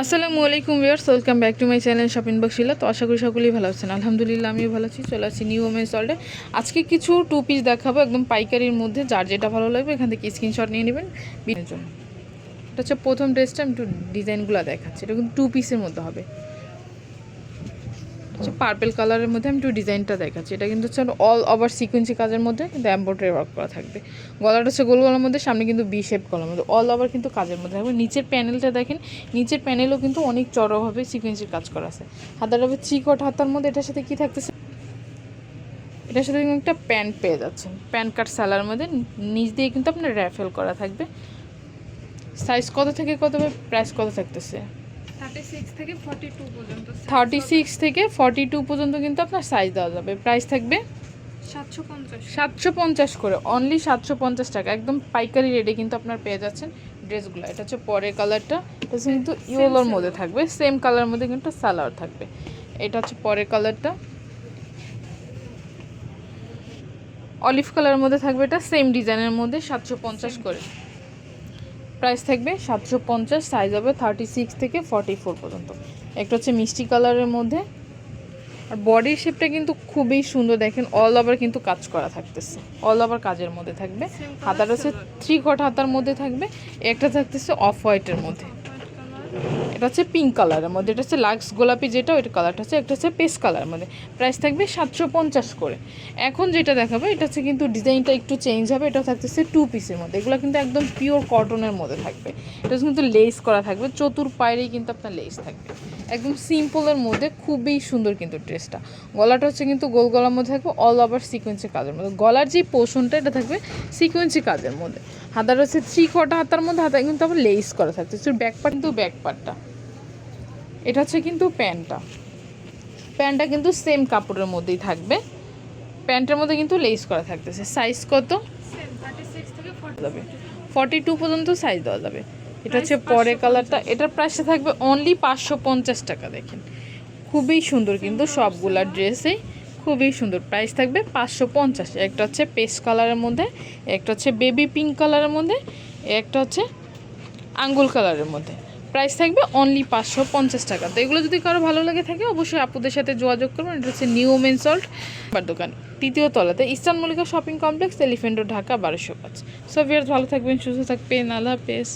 আসসালামু আলাইকুম viewers, welcome back to my channel shopping box Shila. তো আশা করি সকলেই ভালো আছেন। আলহামদুলিল্লাহ আমিও ভালো আছি। চলে আসছি নিউ ওমেন্স ওয়ার্ল্ডে। আজকে কিছু টু পিস দেখাবো একদম পাইকারির মধ্যে, যার যেটা ভালো লাগবে এখান থেকে স্ক্রিনশট নিয়ে নেবেন বিয়ের জন্য। এটা হচ্ছে প্রথম ড্রেসটা, আমি একটু ডিজাইনগুলো দেখাচ্ছি। এটা কিন্তু টু পিসের মধ্যে হবে, হচ্ছে পার্পেল কালারের মধ্যে। আমি একটু ডিজাইনটা দেখাচ্ছি। এটা কিন্তু হচ্ছে অল ওভার সিকোয়েন্সি কাজের মধ্যে, কিন্তু এমব্রয়ডারি ওয়ার্ক করা থাকবে। গলাটা হচ্ছে গোল গলার মধ্যে, সামনে কিন্তু বি শেপ গলার মধ্যে, অল ওভার কিন্তু কাজের মধ্যে থাকবে। নিচের প্যানেলটা দেখেন, নিচের প্যানেলও কিন্তু অনেক চড়াভাবে সিকোয়েন্সির কাজ করা আছে। হাতাটা হবে চিকট হাতার মধ্যে। এটার সাথে কি থাকতেছে, এটার সাথে কিন্তু একটা প্যান্ট পেয়ে যাচ্ছেন, প্যান্ট কাট স্যালার মধ্যে। নিচ দিয়ে কিন্তু আপনার র্যাফেল করা থাকবে। সাইজ কত থেকে কত, প্রাইস কত থাকতেছে? 36 থেকে 42 পর্যন্ত। 36 থেকে 42 পর্যন্ত কিন্তু আপনার সাইজ দেওয়া যাবে। প্রাইস থাকবে 750 করে, অনলি 750 টাকা। একদম পাইকারি রেটে কিন্তু আপনার পেয়ে যাচ্ছেন ড্রেসগুলো। এটা হচ্ছে পরের কালারটা, এটা কিন্তু ইয়েলোর মধ্যে থাকবে, সেম কালার মধ্যে কিন্তু সালোয়ার থাকবে। এটা হচ্ছে পরের কালারটা, অলিভ কালারের মধ্যে থাকবে। এটা সেম ডিজাইনের মধ্যে 750 করে প্রাইস থাকবে। 750, সাইজ হবে 36 থেকে 44 পর্যন্ত। একটা হচ্ছে মিষ্টি কালারের মধ্যে, আর বডির শেপটা কিন্তু খুবই সুন্দর। দেখেন অল ওভার কিন্তু কাজ করা থাকতেছে, অল ওভার কাজের মধ্যে থাকবে। হাতাটা হচ্ছে 3/4 হাতার মধ্যে থাকবে। একটা থাকতেছে অফ হোয়াইটের মধ্যে, এটা হচ্ছে পিঙ্ক কালারের মধ্যে। এটা হচ্ছে লাক্স গোলাপি, যেটা ওইটা কালারটা হচ্ছে। একটা হচ্ছে পেস্ট কালারের মধ্যে। প্রাইস থাকবে 750 করে। এখন যেটা দেখাবো এটা হচ্ছে কিন্তু ডিজাইনটা একটু চেঞ্জ হবে। এটা থাকতেছে টু পিসের মধ্যে। এগুলো কিন্তু একদম পিওর কটনের মধ্যে থাকবে। এটা কিন্তু লেস করা থাকবে, চতুর পায়েরই কিন্তু আপনার লেস থাকবে। একদম সিম্পলের মধ্যে খুবই সুন্দর কিন্তু ড্রেসটা। গলাটা হচ্ছে কিন্তু গোল গলার মধ্যে থাকবে, অল ওভার সিকোয়েন্সি কাজের মধ্যে। গলার যে পোর্শনটা এটা থাকবে সিকোয়েন্সি কাজের মধ্যে। হাতাটা হচ্ছে 3/4 হাতার মধ্যে, হাতা কিন্তু আবার লেস করা থাকছে। ব্যাক পার্ট কিন্তু ব্যাক পার্টটা, এটা হচ্ছে কিন্তু প্যান্টটা। প্যান্টটা কিন্তু সেম কাপড়ের মধ্যেই থাকবে। প্যান্টের মধ্যে কিন্তু লেস করা থাকতেছে। সাইজ কত? 36 থেকে 42 পর্যন্ত সাইজ দেওয়া যাবে। এটা হচ্ছে পরে কালারটা। এটার প্রাইসটা থাকবে অনলি 550 টাকা। দেখেন খুবই সুন্দর কিন্তু সবগুলা ড্রেসেই খুবই সুন্দর। প্রাইস থাকবে 550। একটা হচ্ছে পেস্ট কালারের মধ্যে, একটা হচ্ছে বেবি পিঙ্ক কালারের মধ্যে, একটা হচ্ছে আঙ্গুল কালারের মধ্যে। প্রাইস থাকবে অনলি 550 টাকা। তো এগুলো যদি কারো ভালো লাগে থাকে অবশ্যই আপুদের সাথে যোগাযোগ করবেন। এটা হচ্ছে নিউ ওমেন্স ওয়ার্ল্ড দোকান, 3য় তলাতে, eastern Mallika shopping complex, elephant road, Dhaka 1205। So viewers ভালো থাকবেন, সুস্থ থাকবেন, আল্লাহ হাফেজ।